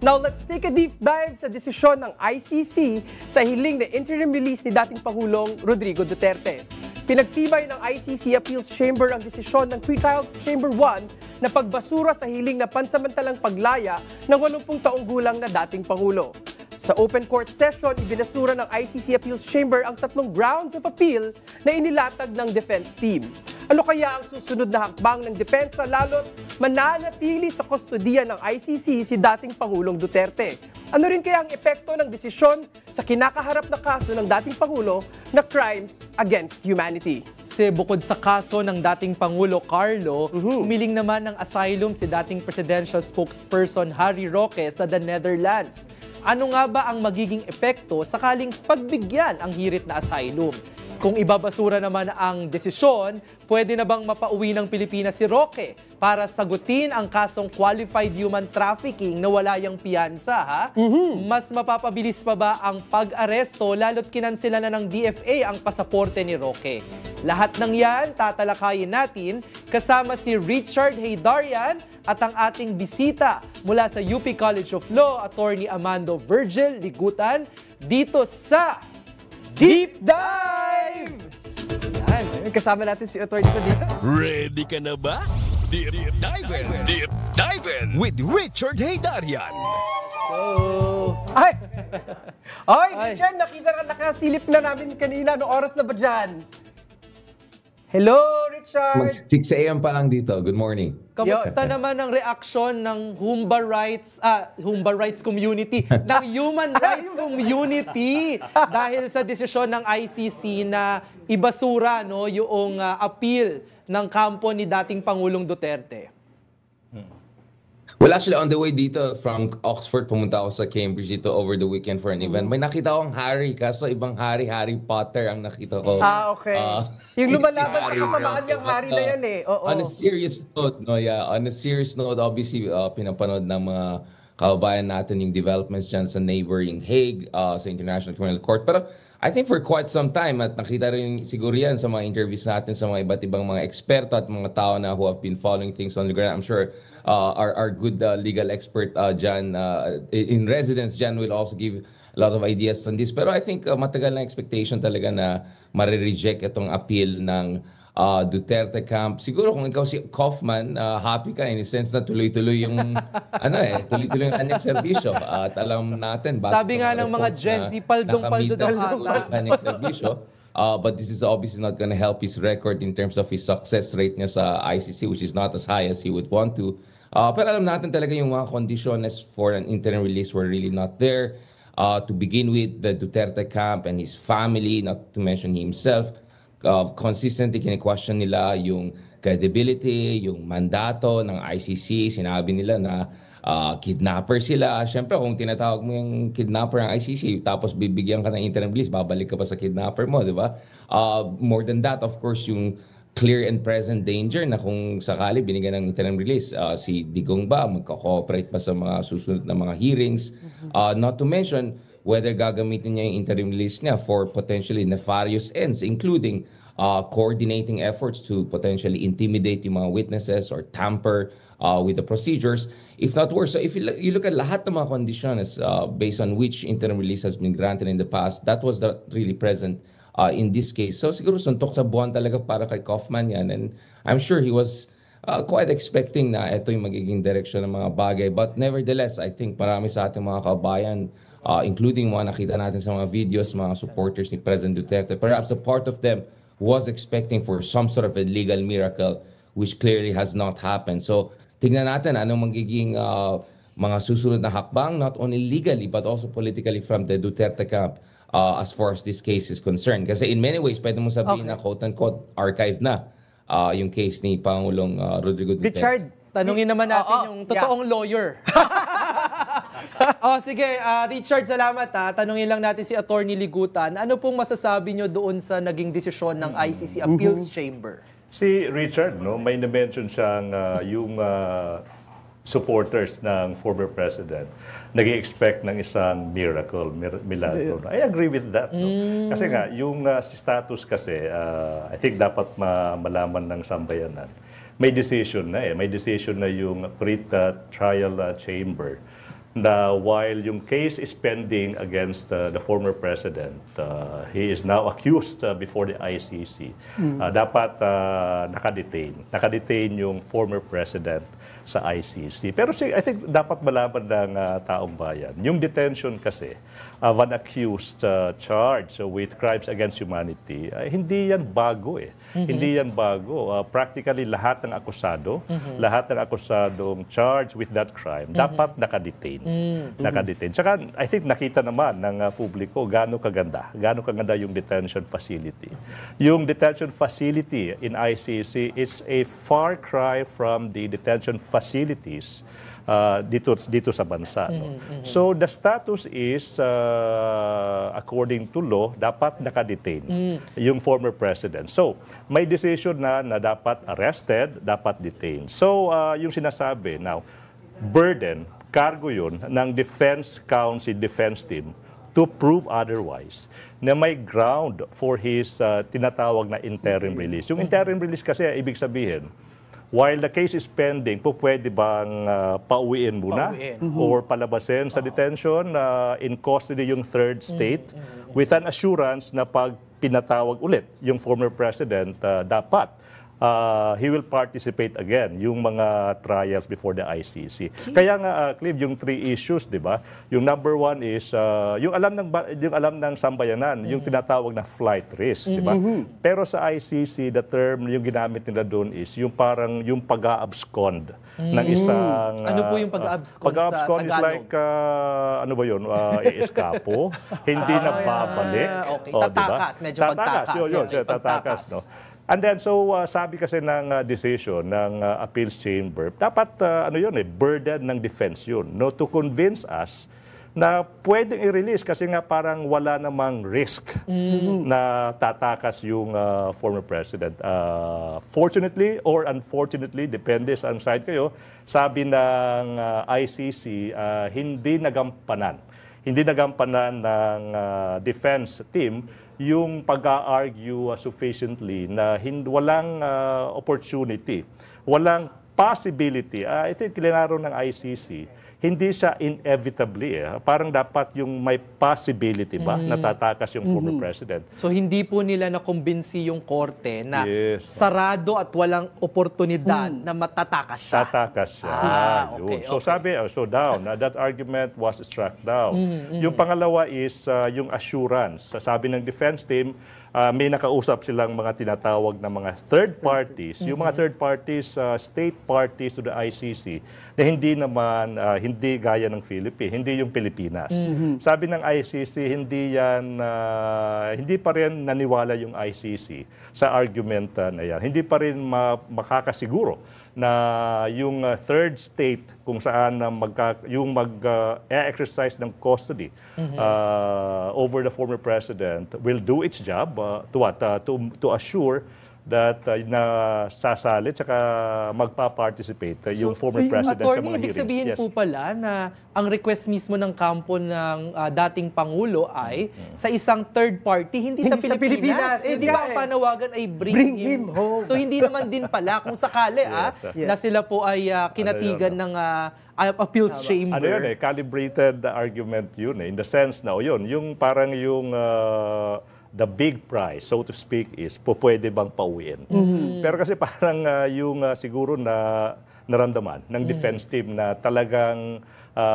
Now, let's take a deep dive sa desisyon ng ICC sa hiling na interim release ni dating Pangulong Rodrigo Duterte. Pinagtibay ng ICC Appeals Chamber ang desisyon ng Pretrial Chamber 1 na pagbasura sa hiling na pansamantalang paglaya ng 80 taong gulang na dating Pangulo. Sa open court session, ibinasura ng ICC Appeals Chamber ang 3 grounds of appeal na inilatag ng defense team. Ano kaya ang susunod na hakbang ng depensa lalo't mananatili sa kustodiya ng ICC si dating Pangulong Duterte? Ano rin kaya ang epekto ng desisyon sa kinakaharap na kaso ng dating Pangulo na crimes against humanity? Kasi bukod sa kaso ng dating Pangulo Carlo, humiling naman ng asylum si dating presidential spokesperson Harry Roque sa the Netherlands. Ano nga ba ang magiging epekto sakaling pagbigyan ang hirit na asylum? Kung ibabasura naman ang desisyon, pwede na bang mapauwi ng Pilipinas si Roque para sagutin ang kasong qualified human trafficking na wala yang piyansa, ha? Mas mapapabilis pa ba ang pag-aresto lalo't kinansela na ng DFA ang pasaporte ni Roque? Lahat ng yan, tatalakayin natin kasama si Richard Heydarian at ang ating bisita mula sa UP College of Law, Attorney Amando Virgil Ligutan, dito sa Deep Dive! Yan. Kasama natin si Attorney sa dito. Ready ka na ba? Deep Dive! Deep Dive! With Richard Heydarian! Ay! Ay, Richard, nakasilip na namin kanina. Anong oras na ba dyan? Hello, Richard! 6 a.m. pa lang dito. Good morning. Kamusta naman ang reaksyon ng Humba Rights Community, ng Human Rights Community dahil sa desisyon ng ICC na ibasura yung appeal ng kampo ni dating Pangulong Duterte? Well, actually, on the way dito from Oxford, pumunta ako sa Cambridge dito over the weekend for an event. May nakita akong Harry, kaso ibang Harry Potter ang nakita ko. Okay. Yung lumalaban sa kasamaan niyang Harry na yan eh. On a serious note, on a serious note, obviously, pinapanood ng mga kababayan natin yung developments dyan sa neighboring Hague, sa International Criminal Court. Pero I think for quite some time, at nakita rin siguro yan sa mga interviews natin sa mga iba't ibang mga eksperto at mga tao na who have been following things on the ground. I'm sure our good legal expert Jan in residence, Jan will also give a lot of ideas on this. Pero I think matagal na expectation talaga na marireject itong appeal ng Duterte camp. Siguro kung ikaw si Kaufman, happy ka in a sense na tuloy-tuloy yung tuloy-tuloy yung kanyang serbisyo. At alam natin sabi nga ng mga Gen Z, paldong-paldo daw ang kanyang serbisyo. But this is obviously not going to help his record in terms of his success rate niya sa ICC, which is not as high as he would want to. Pero alam natin talaga yung mga conditions for an interim release were really not there. To begin with, the Duterte camp and his family, not to mention himself, consistently kine-question nila yung credibility, yung mandato ng ICC. Sinabi nila na kidnapper sila. Siyempre, kung tinatawag mo yung kidnapper ng ICC, tapos bibigyan ka ng interim release, babalik ka pa sa kidnapper mo, di ba? More than that, of course, yung clear and present danger na kung sakali binigyan ng interim release, si Digong ba magko-cooperate pa sa mga susunod na mga hearings? Not to mention, whether gagamitin niya yung interim release niya for potentially nefarious ends, including coordinating efforts to potentially intimidate yung mga witnesses or tamper with the procedures. If not worse, so if you look at lahat ng mga conditions based on which interim release has been granted in the past, that was not really present in this case. So siguro suntok sa buwan talaga para kay Kaufman yan. And I'm sure he was quite expecting na ito yung magiging direksyon ng mga bagay. But nevertheless, I think marami sa ating mga kabayan, including mga nakita natin sa mga videos, mga supporters ni President Duterte, perhaps a part of them was expecting for some sort of a legal miracle, which clearly has not happened. So tignan natin anong magiging mga susunod na hakbang, not only legally but also politically from the Duterte camp as far as this case is concerned. Kasi in many ways, pwede mo sabihin na quote-unquote archive na yung case ni Pangulong Rodrigo Duterte. Richard, tanungin naman natin yung totoong lawyer. Sige, Richard, salamat ha. Tanungin lang natin si Attorney Ligutan. Ano pong masasabi nyo doon sa naging desisyon ng ICC Appeals Chamber? Si Richard, may na-mention siyang yung supporters ng former president nag-i-expect ng isang miracle, milagro. I agree with that. Kasi nga, yung si status kasi, I think dapat malaman ng sambayanan. May decision na May decision na yung pre-trial chamber na while yung case is pending against the former president, he is now accused before the ICC. Dapat nakadetain. Nakadetain yung former president sa ICC. Pero I think dapat malaman ng taong bayan. Yung detention kasi of an accused charged with crimes against humanity, hindi yan bago eh. Hindi yan bago. Practically lahat ng akusado, lahat ng akusadong charged with that crime, dapat nakadetain. Nakadetain. Tsaka I think nakita naman ng publiko gaano kaganda yung detention facility. Yung detention facility in ICC is a far cry from the detention facilities dito sa bansa. No? So the status is, according to law, dapat nakadetain yung former president. So may decision na dapat arrested, dapat detained. So yung sinasabi, now, burden, cargo yun ng defense counsel, defense team to prove otherwise na may ground for his tinatawag na interim release. Yung interim release kasi, ibig sabihin, while the case is pending, pwede bang pauwiin muna or palabasin sa detention in custody yung third state with an assurance na pag pinatawag ulit yung former president, dapat he will participate again yung mga trials before the ICC. Kaya nga, Clive, yung 3 issues, di ba? Yung number 1 is yung alam ng sambayanan, yung tinatawag na flight risk, di ba? Pero sa ICC, the term yung ginamit nila doon is yung parang yung pag-abscond ng isang Ano po yung pag-abscond sa Tagalog? is like ano ba yun? Eskapo, hindi na babalik. Okay. Tatakas, medyo pagtakas. Yun, tatakas, no? And then, so sabi kasi ng decision ng appeals chamber, dapat burden ng defense yun, no, to convince us na pwedeng i-release kasi nga parang wala namang risk na tatakas yung former president. Fortunately or unfortunately, depende sa side kayo, sabi ng ICC, hindi nagampanan ng defense team yung pag-argue sufficiently na walang opportunity, walang possibility. I think linaro ng ICC, hindi siya inevitably. Parang dapat yung may possibility ba na tatakas yung former president. So hindi po nila nakumbinsi yung korte na sarado at walang oportunidad na matatakas siya. Tatakas siya. Okay, So sabi, down. That argument was struck down. Yung pangalawa is yung assurance. Sabi ng defense team, may nakausap silang mga tinatawag na mga third parties. Yung mga third parties, state parties to the ICC, na hindi naman, hindi gaya ng Philippines, hindi yung Pilipinas. Sabi ng ICC, hindi pa rin naniwala yung ICC sa argument na yan. Hindi pa rin makakasiguro na yung third state kung saan mag-exercise ng custody over the former president will do its job to assure that sasalit saka magpa-participate yung former president sa mga ibig hearings. sabihin po pala na ang request mismo ng kampo ng dating Pangulo ay sa isang third party, hindi sa Pilipinas. Di ba ang panawagan ay bring him home. So hindi naman din pala kung sakali na sila po ay kinatigan ng appeals chamber. Ano yun calibrated argument yun in the sense na yung parang yung the big prize, so to speak, is pwede bang pauwiin. Pero kasi parang siguro na naramdaman ng defense team na talagang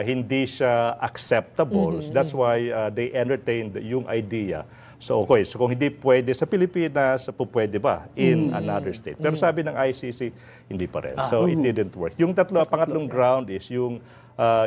hindi siya acceptable. That's why they entertained yung idea. So kung hindi pwede sa Pilipinas, pwede ba in another state? Pero sabi ng ICC, hindi pa rin. So it didn't work. Yung pangatlong ground is yung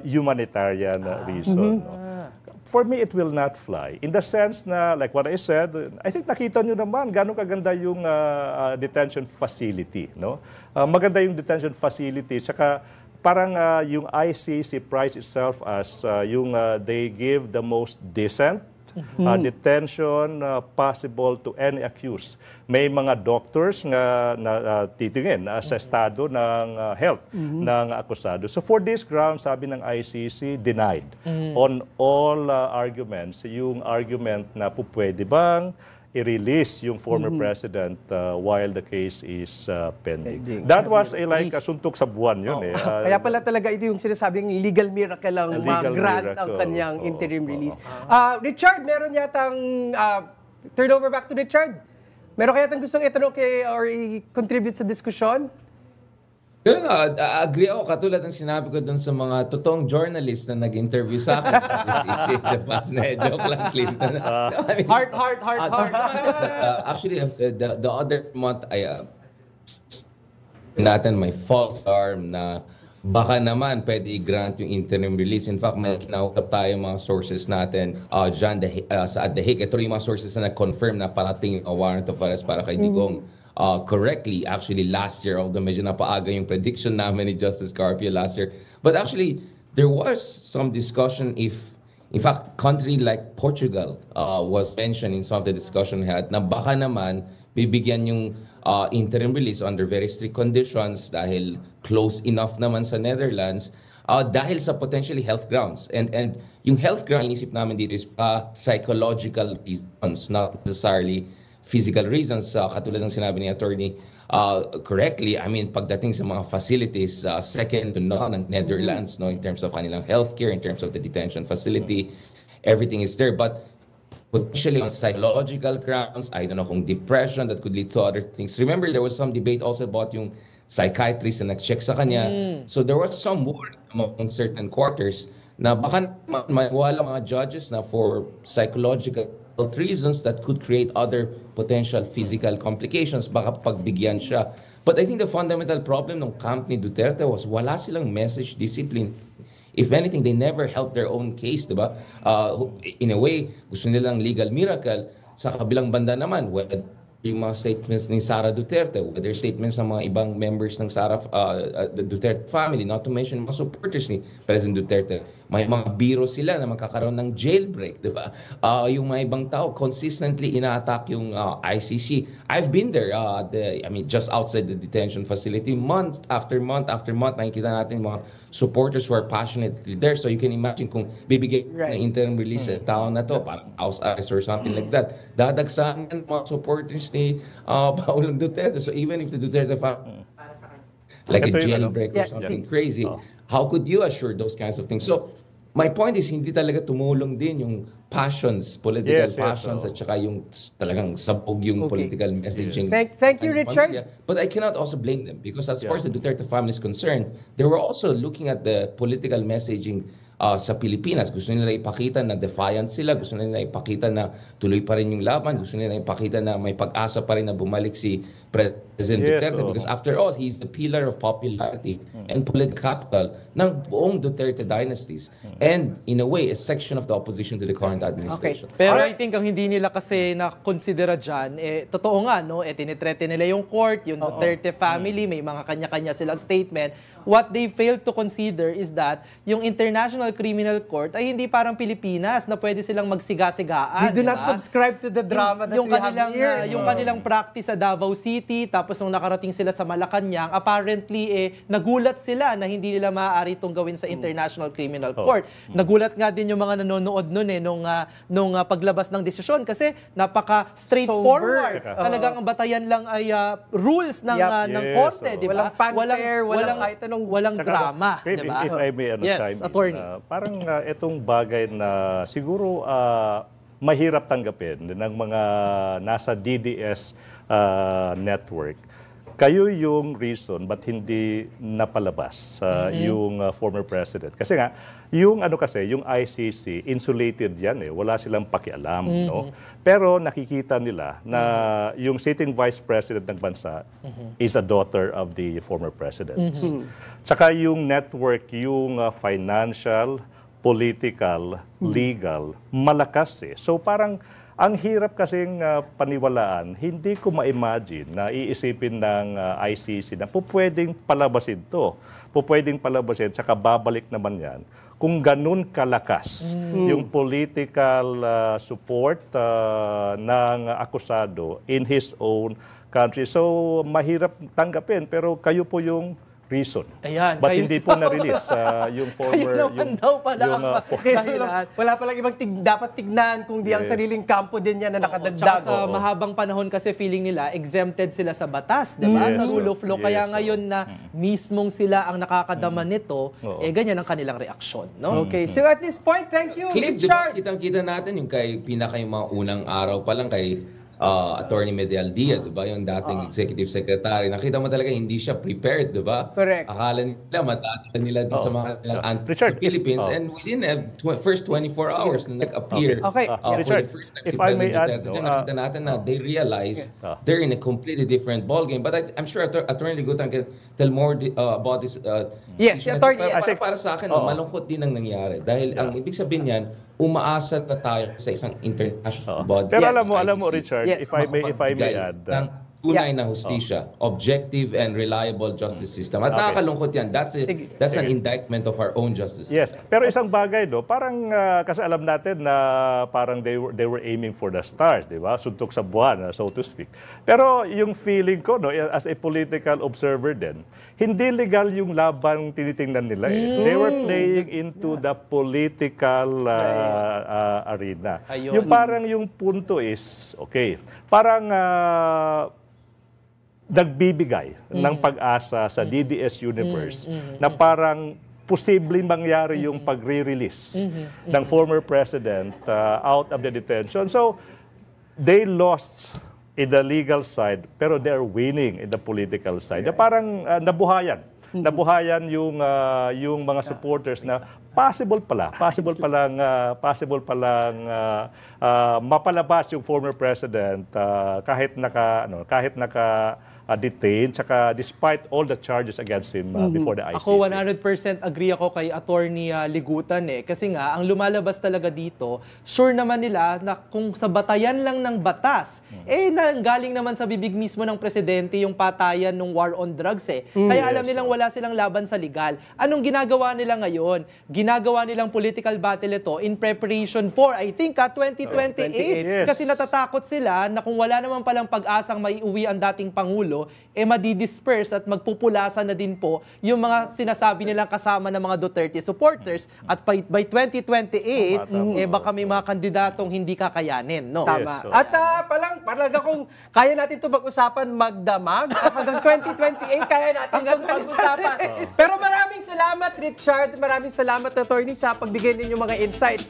humanitarian reason. No? For me, it will not fly. In the sense na, like what I said, I think nakita nyo naman gano'ng kaganda yung detention facility. No? Maganda yung detention facility. Tsaka parang yung ICC price itself as they give the most decent detention possible to any accused. May mga doctors na titingin sa estado ng health ng akusado. So for this ground, sabi ng ICC, denied on all arguments. Yung argument na pwede bang i-release yung former president while the case is pending. That was like a suntok sa buwan yun eh. Kaya pala talaga ito yung sinasabing legal miracle ang legal ma-grant ang miracle. kanyang interim release. Richard, meron yatang turn over back to Richard. Meron kaya tang gustong itanong or i-contribute sa diskusyon? Pero nga, agree ako katulad ng sinabi ko dun sa mga totoong journalist na nag-interview sa akin. The past na joke lang, Clinton. I mean, Heart. Actually, the other month, natin may false alarm na baka naman pwede i-grant yung interim release. In fact, may kinausap tayo mga sources natin dyan sa The Hague. Ito rin yung mga sources na nag-confirm na parating a warrant of arrest para kay Digong. Correctly, actually last year, although medyo napaaga yung prediction namin ni Justice Carpio last year. But actually, there was some discussion if, in fact, country like Portugal was mentioned in some of the discussion we had na baka naman bibigyan yung interim release under very strict conditions dahil close enough naman sa Netherlands dahil sa potentially health grounds. And yung health ground, inisip namin dito is psychological reasons, not necessarily physical reasons, katulad ng sinabi ni attorney correctly. I mean, pagdating sa mga facilities, second to none ng Netherlands, no, in terms of kanilang healthcare, in terms of the detention facility, everything is there. But potentially on psychological grounds, I don't know kung depression that could lead to other things. Remember, there was some debate also about yung psychiatrist na nag-check sa kanya. So there was some worry among certain quarters na baka maiwala mga judges na for psychological reasons that could create other potential physical complications, baka pagbigyan siya. But I think the fundamental problem ng camp ni Duterte was wala silang message discipline. If anything, they never helped their own case, di ba? In a way, gusto nilang legal miracle. Sa kabilang banda naman, yung mga statements ni Sara Duterte, whether statements ng mga ibang members ng the Duterte family, not to mention mga supporters ni President Duterte, may mga biro sila na magkakaroon ng jailbreak, di ba? Yung mga ibang tao, consistently ina-attack yung ICC. I've been there, just outside the detention facility, month after month, nakikita natin mga supporters who are passionately there. So you can imagine kung bibigay ng interim release sa tao na to, parang house arrest or something like that, dadagsahan ng mga supporters ni Paulong Duterte. So even if the Duterte family like a jailbreak or something crazy, how could you assure those kinds of things? So my point is, hindi talaga tumulong din yung passions, political passions, at saka yung talagang sabog yung political messaging. Thank you, Richard. But I cannot also blame them because as far as the Duterte family is concerned, they were also looking at the political messaging sa Pilipinas. Gusto nila ipakita na defiant sila, gusto nila ipakita na tuloy pa rin yung laban, gusto nila ipakita na may pag-asa pa rin na bumalik si President Duterte because after all, he's the pillar of popularity and political capital ng buong Duterte dynasties. And in a way, a section of the opposition to the current administration. Okay. Pero I think ang hindi nila kasi na-considera dyan, totoo nga, no? Tinitrete nila yung court, yung Duterte family, may mga kanya-kanya silang statement. What they failed to consider is that yung International Criminal Court ay hindi parang Pilipinas na pwede silang magsiga-sigaan. They do not subscribe to the drama that we have here. Yung kanilang practice sa Davao City, tapos nung nakarating sila sa Malacanang, apparently nagulat sila na hindi nila maaari itong gawin sa International Criminal Court. Nagulat nga din yung mga nanonood nun nung paglabas ng desisyon kasi napaka-straightforward. Talagang ang batayan lang ay rules ng korte, di ba? Walang fanfare, walang drama, di ba? If I may chime in, attorney. Parang itong bagay na siguro mahirap tanggapin ng mga nasa DDS network. Kayo yung reason ba't hindi napalabas yung former president. Kasi nga, yung ICC, insulated yan wala silang pakialam. No? Pero nakikita nila na yung sitting vice president ng bansa is a daughter of the former president. Tsaka yung network, yung financial, political, legal, malakas So parang ang hirap kasing paniwalaan, hindi ko ma-imagine na iisipin ng ICC na pwedeng palabasin to. Pwedeng palabasin, tsaka babalik naman yan. Kung ganun kalakas yung political support ng akusado in his own country. So mahirap tanggapin, pero kayo po yung reason. Ayan, But kayo- hindi po na-release yung former... Kayo naman daw pala ang Kaya dahilan. wala palang ibang dapat tignan kung di ang Yes. sariling kampo din niya na Tsaka nakadagdag. sa mahabang panahon kasi feeling nila exempted sila sa batas, 'di ba? Yes. Sa rule of law. Yes. Kaya ngayon na mismong sila ang nakakadama nito, Oo. ganyan ang kanilang reaksyon, no? Okay, so at this point, thank you, Clip, di ba? Richard. Kitang-kita natin yung kay yung mga unang araw pa lang kay Attorney Medialdia, di ba? Yung dating executive secretary. Nakita mo talaga hindi siya prepared, di ba? Correct. Akala nila matatagal nila din sa mga Richard, Philippines and within first 24 hours na nag-appear Okay. for Richard, the first time if si I may President add, Duterte. Diyan nakita natin na they realize they're in a completely different ballgame. But I'm sure Attorney Ligutan can tell more about this. Yes, issue. Attorney, Para, yes. para sa akin, malungkot din ang nangyari. Dahil ang ibig sabihin yan, umaasa na tayo sa isang international body. Pero Yes. alam mo, ICC. Richard, Yes. if I may add, ng tunay na hustisya, objective and reliable justice system. At nakakalungkot yan. That's an indictment of our own justice yes. system. Pero isang bagay, no, parang kasi alam natin na parang they were aiming for the stars, di ba? Suntok sa buwan, so to speak. Pero yung feeling ko, no, as a political observer din, hindi legal yung laban tinitingnan nila. They were playing into the political arena. Ayun. Yung parang yung punto is, okay, parang nagbibigay ng pag-asa sa DDS universe na parang posibleng mangyari yung pagre-release ng former president out of the detention. So, they lost in the legal side, pero they're winning in the political side. Na parang nabuhayan yung mga supporters na possible palang mapalabas yung former president kahit naka detain tsaka despite all the charges against him before the ICC. Ako 100% agree ako kay Attorney Ligutan kasi nga ang lumalabas talaga dito, sure naman nila na kung sa batayan lang ng batas, nanggaling naman sa bibig mismo ng presidente yung patayan ng war on drugs Kaya alam nilang wala silang laban sa legal. Anong ginagawa nila ngayon? Ginagawa nilang political battle ito in preparation for, I think, 2028. Yes. Kasi natatakot sila na kung wala naman palang pag-asang maiuwi ang dating Pangulo, madidisperse at magpupulasan na din po yung mga sinasabi nilang kasama ng mga Duterte supporters at by 2028, baka may mga kandidatong hindi kakayanin, no? Tama. so- At talaga kung kaya natin ito pag-usapan magdamag, at hanggang 2028 kaya natin itong pag-usapan. Pero maraming salamat, Richard. Maraming salamat, Attorney, sa pagbigay ninyong mga insights.